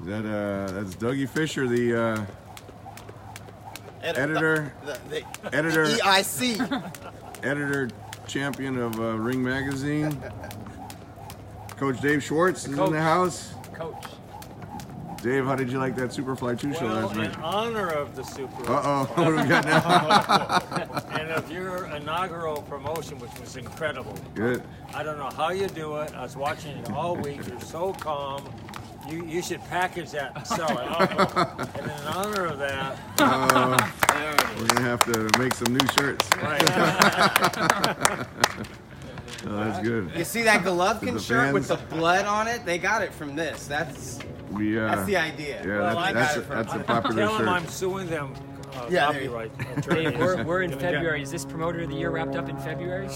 That's Dougie Fisher, the editor, editor, EIC, editor champion of Ring Magazine. Coach Dave Schwartz is in the house. Coach. Dave, how did you like that Superfly 2 show last night? In honor of the Super. Uh-oh, what do we got now? And of your inaugural promotion, which was incredible. Good. I don't know how you do it. I was watching it all week. You're so calm. You should package that and sell it. And in honor of that, we're going to have to make some new shirts. right. Oh, that's good. You see that Golovkin shirt with the blood on it? They got it from this. That's the idea. Yeah, Well, that's a popular Tell shirt. them I'm suing them. Yeah, Copyright. Dave, we're in February. Is this Promoter of the Year wrapped up in February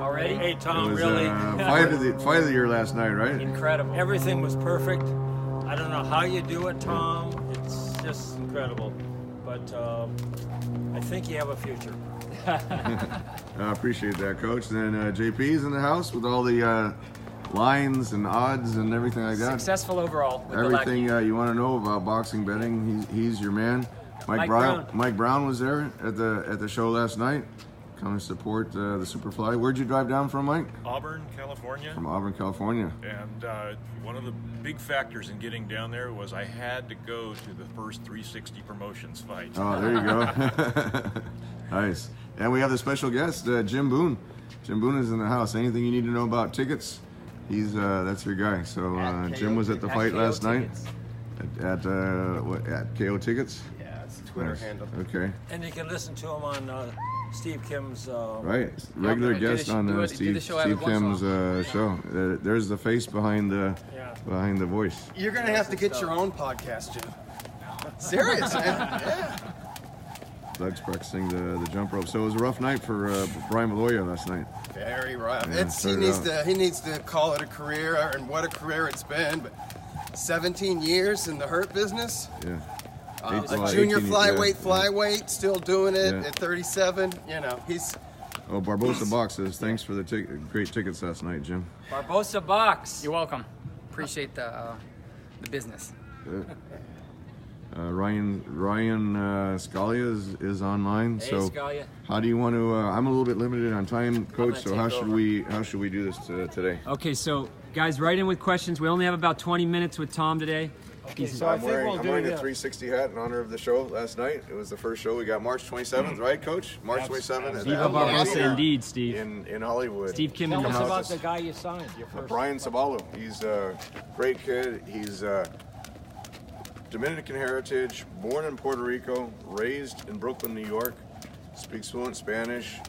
already? Hey, It Tom, was really? fight of the year last night, right? Incredible. Everything was perfect. I don't know how you do it, Tom. It's just incredible. But I think you have a future. I appreciate that, Coach. Then JP's in the house with all the lines and odds and everything like that. Successful overall. With Everything you want to know about boxing betting, he's your man. Mike Brown was there at the show last night. Come and support the Superfly. Where'd you drive down from, Mike? Auburn, California. From Auburn, California. And one of the big factors in getting down there was I had to go to the first 360 Promotions fight. Oh, there you go. Nice. And we have the special guest, Jim Boone. Jim Boone is in the house. Anything you need to know about tickets, he's that's your guy. So Jim was at the fight last night at KO Tickets. Yeah, it's a Twitter handle. Okay. And you can listen to him on Steve Kim's. Right, regular guest on Steve Kim's show. There's the face behind the voice. You're gonna have to get your own podcast, Jim. Serious, man. Yeah. Doug's practicing the jump rope. So it was a rough night for Brian Maloya last night. Very rough. Yeah, He needs to call it a career, and what a career it's been. But 17 years in the hurt business. Yeah. A junior flyweight, still doing it at 37. You know, he's. Oh, Barbosa Box says thanks for the great tickets last night, Jim. Barbosa Box. You're welcome. Appreciate the business. Good. Ryan Scalia is online. Hey, so Scalia. how do you want to? I'm a little bit limited on time, Coach. So how should we do this today? Okay, so guys, write in with questions. We only have about 20 minutes with Tom today. Okay, so I think we'll I'm do wearing a this. 360 hat in honor of the show last night. It was the first show. We got March 27th, right, Coach? March 27th. at the Viva Avalon Barbosa, Theater indeed, Steve. in Hollywood. Steve Kim in Tell the us house. about the guy you signed. Your first. Brian Sabalu. He's a great kid. He's Dominican heritage, born in Puerto Rico, raised in Brooklyn, New York, speaks fluent Spanish,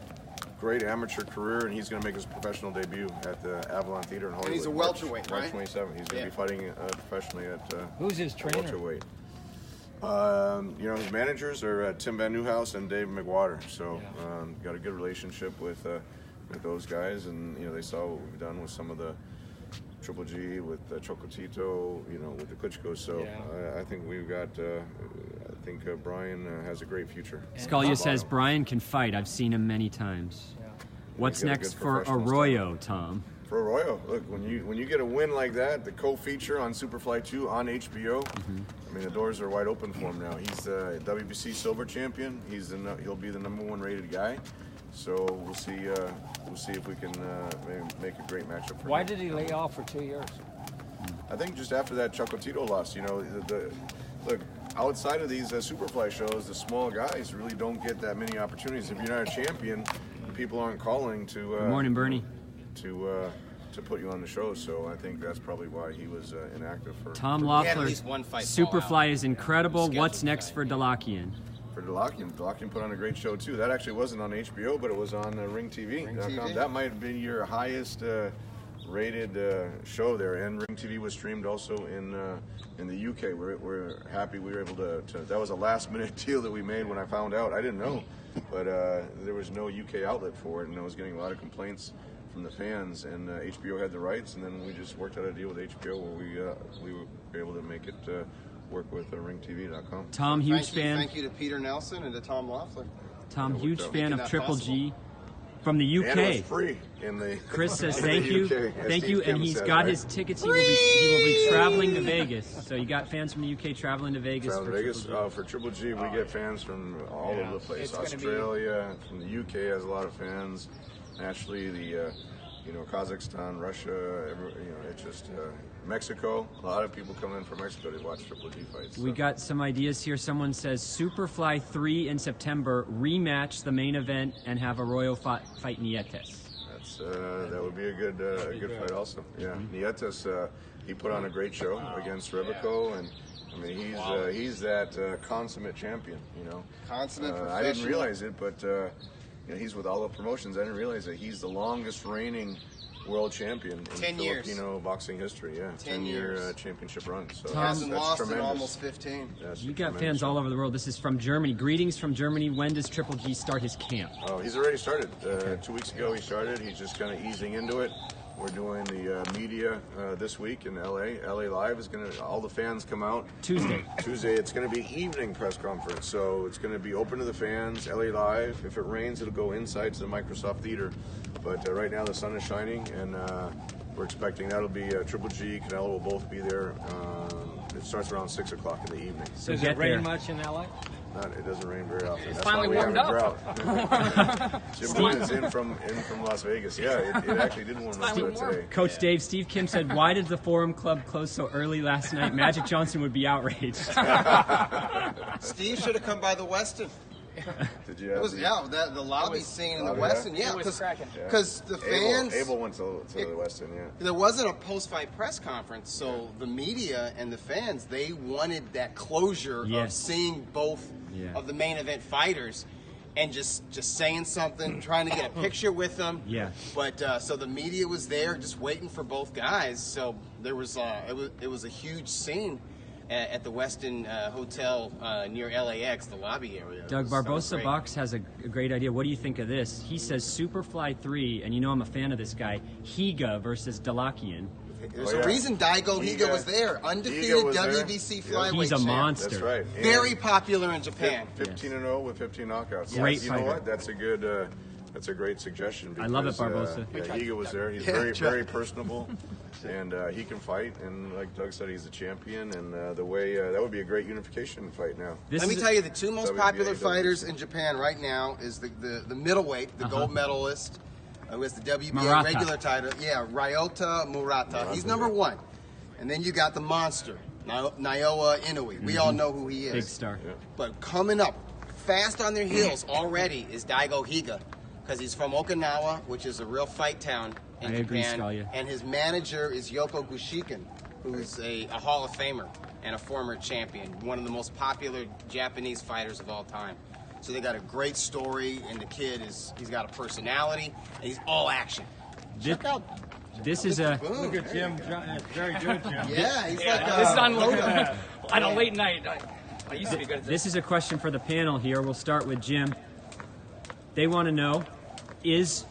great amateur career, and he's going to make his professional debut at the Avalon Theater in Hollywood. And he's a welterweight, March right? 27th. He's going to be fighting professionally at Who's his trainer? welterweight. His managers are Tim Van Newhouse and Dave McWater. So got a good relationship with those guys, and they saw what we've done with some of the Triple G, with Chocotito, with the Klitschko. So I think we've got. I think Brian has a great future. Scalia says Brian can fight. I've seen him many times. What's next for Arroyo, Tom? For Arroyo, look, when you get a win like that, the co-feature on Superfly 2 on HBO, I mean the doors are wide open for him now. He's the WBC silver champion. He'll be the #1 rated guy. So we'll see if we can maybe make a great matchup for him. Why did he lay off for 2 years? I think just after that Chocotito loss, look, outside of these Superfly shows, the small guys really don't get that many opportunities. If you're not a champion, people aren't calling to. Good morning, Bernie. To put you on the show, so I think that's probably why he was inactive for. TomLoeffler, He had at least one fight Superfly is incredible. What's next for Delakian? For Delakian put on a great show too. That actually wasn't on HBO, but it was on Ring TV. That might have been your highest rated show there, and Ring TV was streamed also in the UK. We're happy we were able to. That was a last minute deal that we made when I found out. I didn't know, but there was no UK outlet for it, and I was getting a lot of complaints from the fans, and HBO had the rights, and then we just worked out a deal with HBO where we were able to make it work with ringtv.com. Tom, huge fan. Thank you to Peter Nelson and to Tom Loeffler. Tom, huge fan of Triple G. from the UK. And it was free in the. Chris says in thank the you, UK, as thank Steve you, and Kim he's said, got right? his tickets. He will be traveling to Vegas. So you got fans from the UK traveling to Vegas. Traveling for to Vegas Triple G. For Triple G, we get fans from all over the place. It's gonna be- Australia, from the UK has a lot of fans. Naturally, the Kazakhstan, Russia, it's just Mexico. A lot of people come in from Mexico to watch Triple G fights. We got some ideas here. Someone says Superfly 3 in September, rematch the main event, and have Arroyo fight Nietes. That would be a good fight also. Yeah, Nietes, he put on a great show against Rebico, and I mean he's that consummate champion. Consummate professional. I didn't realize it, but he's with all the promotions. I didn't realize that he's the longest reigning world champion in 10 years. Filipino boxing history. Yeah, 10-year championship run. So Hasn't that's lost in tremendous. almost 15. That's You a got tremendous fans all show. over the world. This is from Germany. Greetings from Germany. When does Triple G start his camp? Oh, he's already started. 2 weeks ago he started. He's just kind of easing into it. We're doing the media this week in LA. LA Live is going to, all the fans come out. Tuesday. It's going to be evening press conference. So it's going to be open to the fans, LA Live. If it rains, it'll go inside to the Microsoft Theater. But right now the sun is shining, and we're expecting that'll be Triple G, Canelo will both be there. It starts around 6 o'clock in the evening. So Does get it rain there. much in LA? It doesn't rain very often. That's finally why we warmed have a up. drought. Jim Boone is in from Las Vegas. Yeah, it actually did warm up finally warm. today. Coach Dave, Steve Kim said, why did the Forum Club close so early last night? Magic Johnson would be outraged. Steve should have come by the Westin. Did you? It was the lobby scene in the Oh, yeah? Westin. Yeah, It was cracking. because the fans. Abel went to the Westin. Yeah. There wasn't a post-fight press conference, so the media and the fans, they wanted that closure of Yes. seeing both of the main event fighters and just saying something, trying to get a picture with them. Yeah. But so the media was there just waiting for both guys. So there was it was a huge scene at the Westin Hotel near LAX, the lobby area. Doug That was Barbosa great. Box has a great idea. What do you think of this? He says Superfly 3, and you know I'm a fan of this guy, Higa versus Dalakian. There's Oh, yeah. a reason Daigo Higa Higa- was there. Undefeated Higa was there. WBC Yeah. flyweight He's a champ. monster. That's right. And Very popular in Japan. 15-0 with 15 knockouts. Great You know fighter. what? That's a good. That's a great suggestion. I love it, because, Barbosa. Higa was there. He's very personable, and he can fight. And like Doug said, he's a champion. And the way that would be a great unification fight now. Let me tell you, the two most WBA, popular WBC. fighters in Japan right now is the middleweight, the gold medalist, who has the WBA Murata. regular title. Yeah, Ryota Murata. He's number one. And then you got the monster, Naoya Inoue. We all know who he is. Big star. But coming up fast on their heels already is Daigo Higa, because he's from Okinawa, which is a real fight town in I agree, Japan. Scalia. And his manager is Yoko Gushiken, who's a Hall of Famer and a former champion, one of the most popular Japanese fighters of all time. So they got a great story, and the kid he's got a personality, and he's all action. Check out. This is a Boom. Look at Jim. It's very good, Jim. Yeah, he's like This is on logo. on a late night. I used to be good at this. this is a question for the panel here. We'll start with Jim. They want to know, is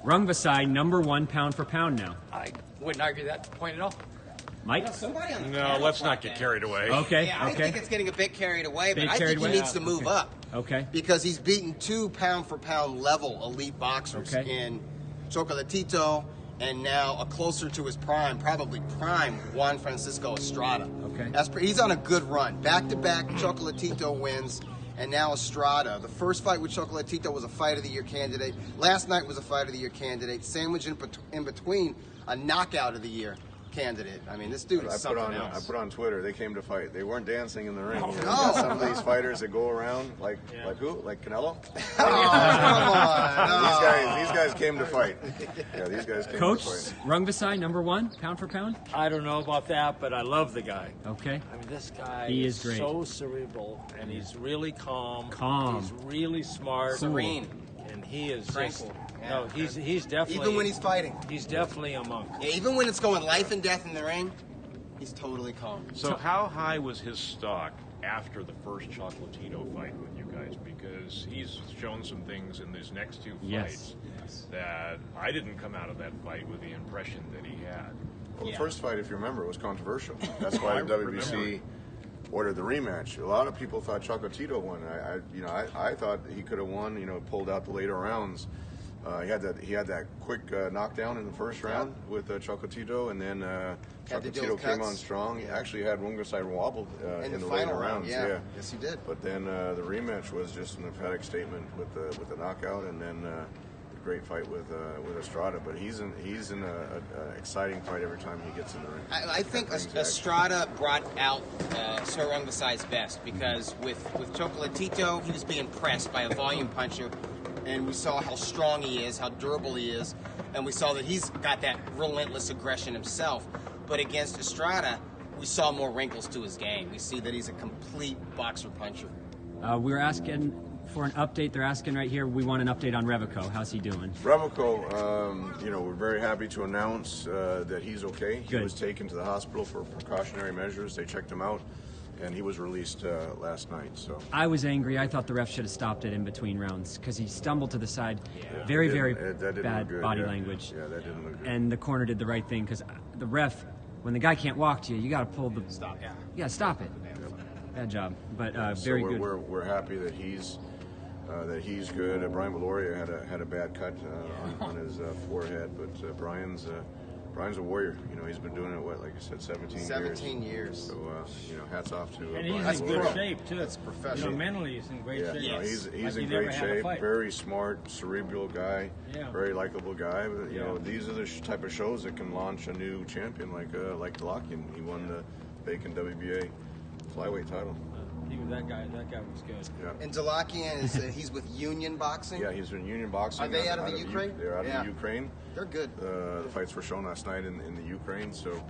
Rungvisai number one pound for pound now? I wouldn't argue that point at all. Mike? Somebody on the No, panel let's thought not get that. carried away. Okay, Yeah, I okay. think it's getting a bit carried away, but Bit I carried think he away? needs to move Okay. up. Okay. Because he's beaten 2 pound-for-pound level elite boxers Okay. in Chocolatito and now a closer to his prime, probably prime, Juan Francisco Estrada. Okay. He's on a good run. Back-to-back Chocolatito wins, and now Estrada. The first fight with Chocolatito was a Fight of the Year candidate. Last night was a Fight of the Year candidate. Sandwich in between, a Knockout of the Year candidate. I mean, this dude is something I else. put on Twitter. They came to fight. They weren't dancing in the ring. You know, No. you got some of these fighters that go around like who? Like Canelo. Oh, come on. These guys came to fight. Yeah, these guys came Coach, to fight. Rungvisai number one pound for pound? I don't know about that, but I love the guy. Okay. I mean, this guy He is great. so cerebral, and he's really calm. Calm. He's really smart. Serene. And he is Tranquil. just... Yeah. No, he's definitely... Even when he's fighting. He's definitely a monk. Yeah, even when it's going life and death in the ring, he's totally calm. So how high was his stock after the first Chocolatito fight with you guys? Because he's shown some things in these next 2 Yes. fights that I didn't come out of that fight with the impression that he had. Well, the first fight, if you remember, was controversial. That's why the WBC ordered the rematch. A lot of people thought Chocolatito won. I thought he could have won. You know, pulled out the later rounds. He had that quick knockdown in the first round with Chocolatito, and then Chocolatito came on strong. He actually had Rungvisai wobbled in the later rounds. Yeah, yes, he did. But then the rematch was just an emphatic statement with the knockout, and then the great fight with Estrada. But he's in an exciting fight every time he gets in the ring. I think Estrada brought out Sir Rungvisai's best, because with Chocolatito, he was being pressed by a volume puncher. And we saw how strong he is, how durable he is, and we saw that he's got that relentless aggression himself. But against Estrada, we saw more wrinkles to his game. We see that he's a complete boxer puncher. We're asking for an update. They're asking right here. We want an update on Revico. How's he doing? Revico, we're very happy to announce that he's okay. He Good. was taken to the hospital for precautionary measures. They checked him out, and he was released last night. So I was angry. I thought the ref should have stopped it in between rounds because he stumbled to the side. Very that didn't bad look good, body language. Yeah, that didn't look good. And the corner did the right thing because the ref, when the guy can't walk to you, you got to pull the Stop. Yeah. Yeah, stop it. Bad job, but So very good. We're happy that he's good. Brian Valoria had a bad cut on his forehead, but Brian's a warrior. He's been doing it, like I said, 17 years. So, hats off to And Brian he's in good Valoria. shape too. That's professional. Mentally, he's in great Yeah, shape. Yes. he's Like in he never great had a shape. fight. Very smart, cerebral guy. Yeah. Very likable guy. But these are the type of shows that can launch a new champion, like Delakian. He won the vacant WBA flyweight title. He was that guy. That guy was good. Yeah. And Delakian he's with Union Boxing. Yeah, he's in Union Boxing. Are they out of the Ukraine? They're out of the Ukraine. They're good. The fights were shown last night in the Ukraine. So,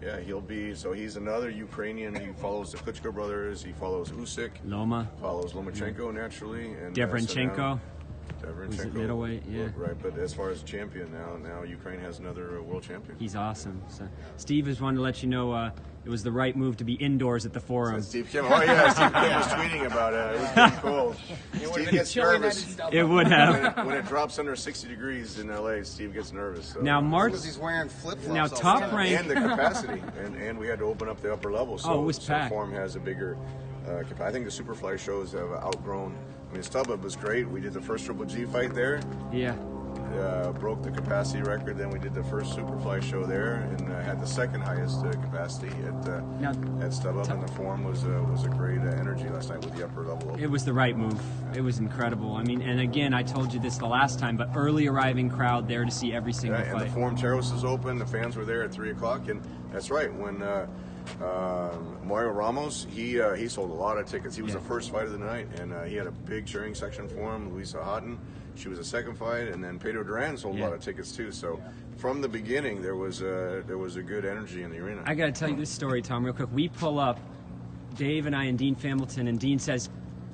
yeah, he's another Ukrainian. He follows the Klitschko brothers. He follows Usyk. Loma. Follows Lomachenko naturally. And Derevyanchenko. Derevyanchenko. Was it middleweight? Yeah. Right, but as far as champion now Ukraine has another world champion. He's awesome. So, Steve just wanted to let you know it was the right move to be indoors at the Forum. Steve Kim. Oh yeah, Steve Kim was tweeting about it. It was pretty cool. Steve gets nervous It would have. when it drops under 60 degrees in LA. Steve gets nervous. So. Now, Mark. Because he's wearing flip-flops. Now, all the Top time. Rank. And the capacity, and we had to open up the upper level. So, Oh, it was packed. Forum has a bigger. I think the Superfly shows have outgrown. I mean, StubHub was great. We did the first Triple G fight there. Yeah. Broke the capacity record. Then we did the first Superfly show there, and had the second highest capacity at StubHub. And the Forum was a great energy last night with the upper level. It was the right move. It was incredible. I mean, and again, I told you this the last time, but early arriving crowd there to see every single And the fight. Forum Terrace is open. The fans were there at 3 o'clock, and that's right. When Mario Ramos, he sold a lot of tickets. He was the first fight of the night, and he had a big cheering section for him. Luisa Houghton, she was the second fight, and then Pedro Duran sold a lot of tickets too. So from the beginning, there was a good energy in the arena. I got to tell you this story, Tom, real quick. We pull up, Dave and I and Dean Fambleton, and Dean says,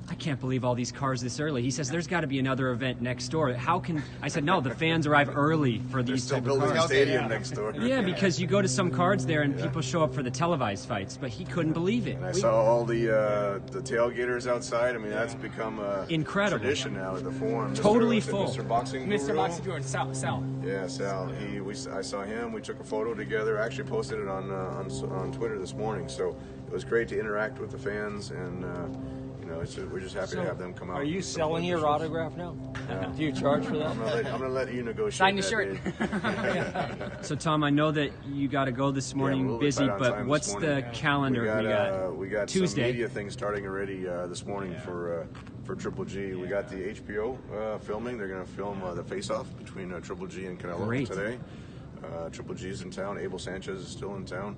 I can't believe all these cars this early. He says, there's got to be another event next door. How can... I said, no, the fans arrive early for They're these still type of building a cars. stadium next door. Yeah, because you go to some cards there and people show up for the televised fights, but he couldn't believe it. And I saw all the tailgaters outside. I mean, that's become a Incredible. tradition now at the Forum. Totally Mr. full. Mr. Boxing Mr. Guru. Boxing Guru, Sal. Yeah, Sal. I saw him. We took a photo together. I actually posted it on Twitter this morning. So it was great to interact with the fans, and we're just happy to have them come out. Are you and selling support your the shows. autograph now? Do you charge for that? I'm gonna let you negotiate. Sign your that, shirt. Dave. So, Tom, I know that you got to go this morning, we'll be busy, tight on but time what's this the morning. calendar We got Tuesday. some media things starting already this morning for Triple G. We got the HBO filming. They're going to film the face-off between Triple G and Canelo Great. today. Triple G's in town. Abel Sanchez is still in town.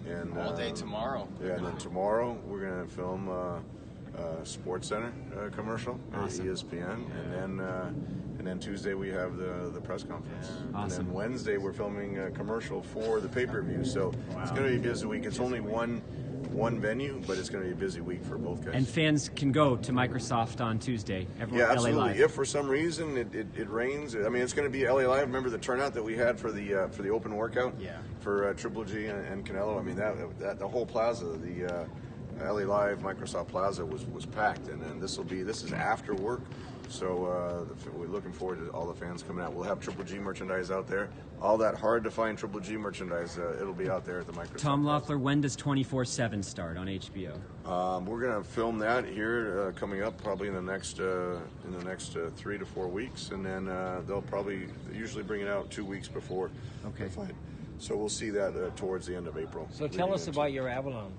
And All day tomorrow. Yeah, and then tomorrow we're going to film Sports Center commercial at ESPN, and then Tuesday we have the press conference. Awesome. And then Wednesday we're filming a commercial for the pay-per-view. So it's going to be a busy week. It's only one venue, but it's going to be a busy week for both guys. And fans can go to Microsoft on Tuesday. Everyone, Yeah, absolutely. LA Live. If for some reason it rains, I mean, it's going to be LA Live. Remember the turnout that we had for the open workout? Yeah. For Triple G and Canelo. I mean, that the whole plaza, the LA Live Microsoft Plaza was packed, and then this is after work, So we're looking forward to all the fans coming out. We'll have Triple G merchandise out there. All that hard-to-find Triple G merchandise, it'll be out there at the Microsoft. Tom Loeffler, when does 24/7 start on HBO? We're going to film that here coming up probably in the next 3 to 4 weeks, and then they'll usually bring it out 2 weeks before the fight. So we'll see that towards the end of April. So tell us about your Avalon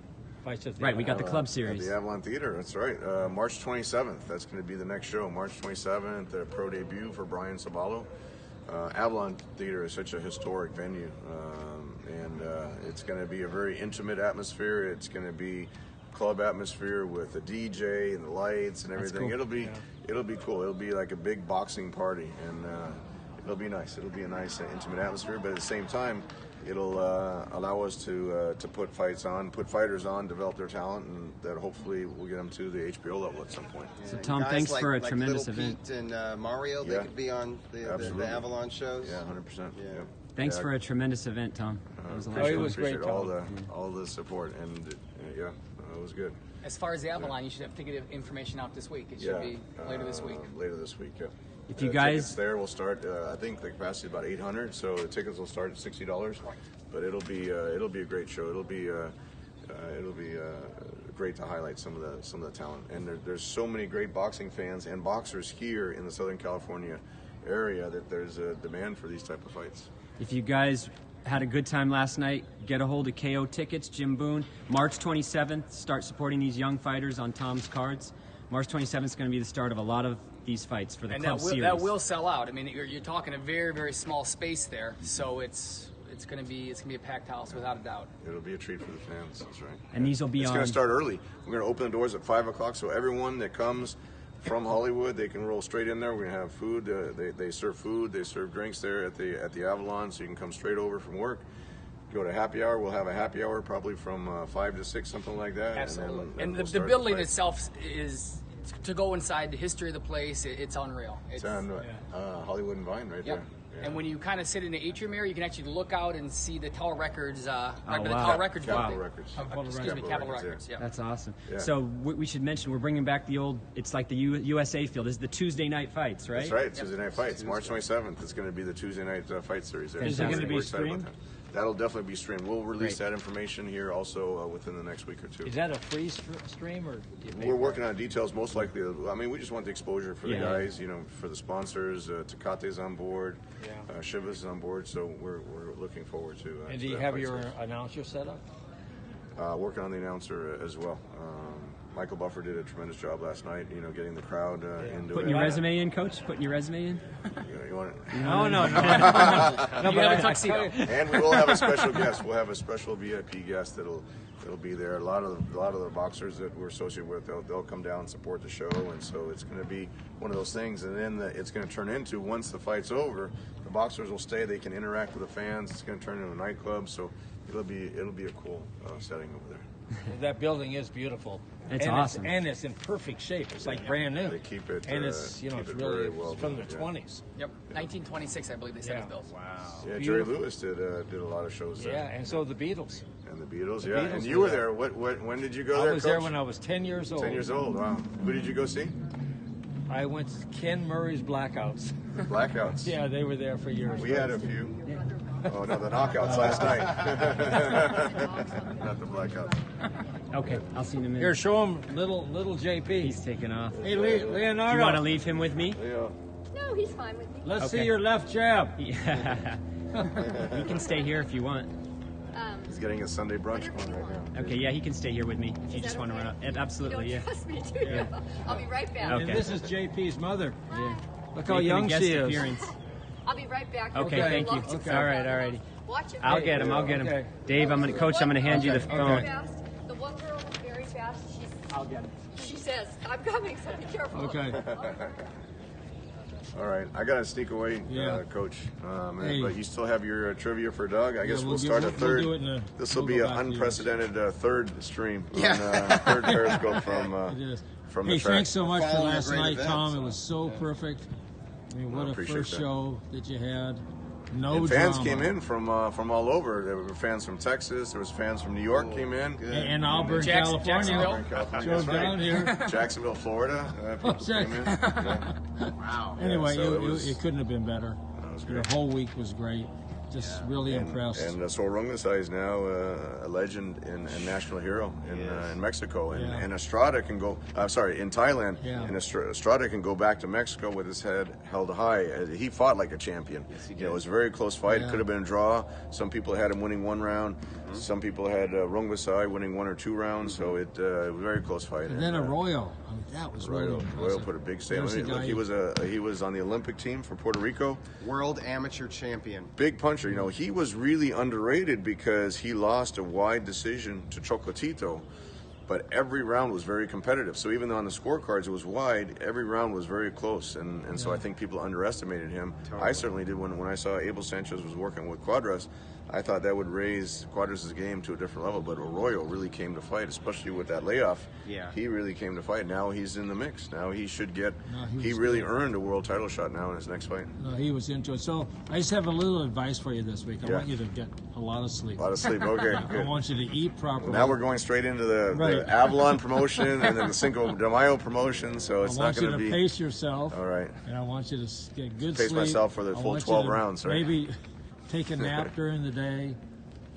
fights. Right, we got the club series. At the Avalon Theater, that's right. March 27th, that's going to be the next show. March 27th, the pro debut for Brian Saballo. Avalon Theater is such a historic venue, and it's going to be a very intimate atmosphere. It's going to be club atmosphere with a DJ and the lights and everything. Cool. It'll be cool. It'll be like a big boxing party, and it'll be nice. It'll be a nice, intimate atmosphere, but at the same time, it'll allow us to put fighters on, develop their talent, and that hopefully we'll get them to the HBO level at some point. So Tom, Guys thanks for a like tremendous Little event. Pete and Mario, they could be on the Avalon shows. Yeah, 100%. Yeah. Thanks for a tremendous event, Tom. It was a lot of it fun. was great, all the support, and it was good. As far as the Avalon, you should have ticket information out this week. It should be later this week. Later this week, yeah. If you guys tickets there will start. I think the capacity is about 800, so the tickets will start at $60. But it'll be a great show. It'll be great to highlight some of the talent. And there's so many great boxing fans and boxers here in the Southern California area that there's a demand for these type of fights. If you guys had a good time last night, get a hold of KO Tickets, Jim Boone. March 27th, start supporting these young fighters on Tom's cards. March 27th is going to be the start of a lot of these fights for the club series. That will sell out. I mean, you're talking a very, very small space there, so it's going to be a packed house without a doubt. It'll be a treat for the fans. That's right. And these will be It's on. going to start early. We're going to open the doors at 5 o'clock, so everyone that comes from Hollywood, they can roll straight in there. We're going to have food. They serve food. They serve drinks there at the Avalon, so you can come straight over from work. Go to happy hour. We'll have a happy hour probably from 5 to 6, something like that. Absolutely. And And we'll the start building fight. itself is, to go inside the history of the place, it's unreal. It's on Hollywood and Vine right Yep. there. Yeah. And when you kind of sit in the atrium area, you can actually look out and see the Tower Records. The wow. Tower Records Capitol building. Records. Excuse me, Capitol Records, Records. Yeah. That's awesome. Yeah. So we should mention we're bringing back the old. It's like the USA field. This is the Tuesday night fights, right? That's right. Tuesday night fights. March 27th. It's going to be the Tuesday night fight series. There. Is it going to be We're excited about streamed? That'll definitely be streamed. We'll release Great. that information here also within the next week or two. Is that a free stream or? Do you pay We're for working on details. Most likely, I mean, we just want the exposure for the Yeah. guys. For the sponsors. Tekate's on board. Shiva's is on board. So we're looking forward to. it? And do to you that have fight your series. announcer set up? Working on the announcer as well. Michael Buffer did a tremendous job last night. Getting the crowd into Putting it. your resume in, Coach. Putting your resume in. You want it? No. No, You have a tuxedo. And we will have a special guest. We'll have a special VIP guest that'll be there. A lot of the boxers that we're associated with, they'll come down and support the show, and so it's going to be one of those things. And then it's going to turn into, once the fight's over, the boxers will stay. They can interact with the fans. It's going to turn into a nightclub, so it'll be a cool setting over there. That building is beautiful. It's and awesome. And it's in perfect shape. It's like brand new. They keep it. And it's keep it's it really very well it's from the done, yeah. 20s. Yep. 1926, I believe they said it was built. Wow. Yeah, Jerry Beautiful. Lewis did a lot of shows there. Yeah, and so the Beatles. And the Beatles, The yeah. Beatles And you were were there. When did you go I there, was there Coach? when I was 10 years old. 10 years old. Wow. Who did you go see? I went to Ken Murray's Blackouts. The Blackouts. Yeah, they were there for years. We had a few. Oh no, the knockouts last night. Not the Blackouts. Okay, I'll see you in a minute. Here, show him little JP. He's taking off. Hey, Do Leonardo. you want to leave him with me? Yeah. No, he's fine with me. Let's Okay. see your left jab. Yeah. You can stay here if you want. He's getting his Sunday brunch going right now. Okay, yeah, he can stay here with me if you Is just that want to okay? run up. Absolutely, You yeah. don't trust me, do you? I'll be right back. Okay. And this is JP's mother. Yeah. Look how Making a young guest she is. appearance. I'll be right back. Okay, I'd thank you. love to. Okay. All right, all righty. Watch it. I'll get him. I'll get him. Okay. Dave, Coach, I'm gonna hand you the phone. The one girl was very fast. I'll get him. She says, "I'm coming, so be careful." Okay. All right, I gotta sneak away, Yeah. Coach. Hey. But you still have your trivia for Doug. I guess we'll we'll do- start we'll- a third. we'll do it in a- This will we'll be go an back to yours. unprecedented third stream. Yeah. Third Periscope from It is. from Hey, the track. thanks so much for Following a last great night, event, Tom. so- It was so perfect. I mean, what I a appreciate first that. show that you had. No And fans drama. came in from all over. There were fans from Texas. There was fans from New York came in. And Auburn, California. Jacksonville. Auburn, California. Drove That's right. down here. Jacksonville, Florida. People came in. Yeah. Wow. Anyway, so it couldn't have been better. was The great. whole week was great. Just really impressed. And so Rungvisai is now a legend and national hero in Mexico. And Estrada can go, in Thailand. Yeah. And Estrada can go back to Mexico with his head held high. He fought like a champion. Yes, he You did. know, it was a very close fight. Yeah. Could have been a draw. Some people had him winning one round. Some people had Rungvisai winning 1 or 2 rounds. So it was a very close fight. And then Arroyo. I mean, that was really Arroyo impressive. put a big There's statement. the Look, guy- he was on the Olympic team for Puerto Rico. World amateur champion. Big puncher. You know, he was really underrated because he lost a wide decision to Chocolatito, but every round was very competitive. So even though on the scorecards it was wide, every round was very close, and so I think people underestimated him. I certainly did when I saw Abel Sanchez was working with Cuadras. I thought that would raise Cuadras' game to a different level, but Arroyo really came to fight, especially with that layoff. Yeah. He really came to fight. Now he's in the mix. Now he should get. No, he was really good. earned a world title shot now in his next fight. No, he was into it. So I just have a little advice for you this week. I Yeah. want you to get a lot of sleep. A lot of sleep. Okay, I good. want you to eat properly. Now we're going straight into the Right. Avalon promotion and then the Cinco de Mayo promotion, so I it's not want you going to to be. pace yourself. All right. And I want you to get good Pace sleep. myself for the I full want you 12 to rounds, right? Maybe take a nap during the day.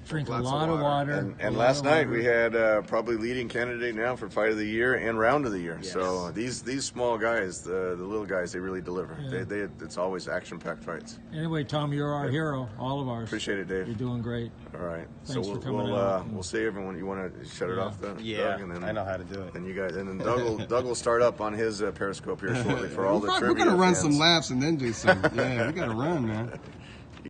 Drink a Lots of lot of water. And a lot last of night water. we had probably leading candidate now for fight of the year and round of the year. Yes. So these small guys, the little guys, they really deliver. Yeah. It's always action-packed fights. Anyway, Tom, you're our hero, all of ours. Appreciate it, Dave. You're doing great. All right. Thanks so for coming we'll out. we'll see everyone. You want to shut it Yeah. off, Doug? Yeah, and then, I know how to do it. And you guys, and then Doug will start up on his Periscope here shortly for all the We're trivia gonna run fans. some laps and then do some. Yeah, we gotta run, man.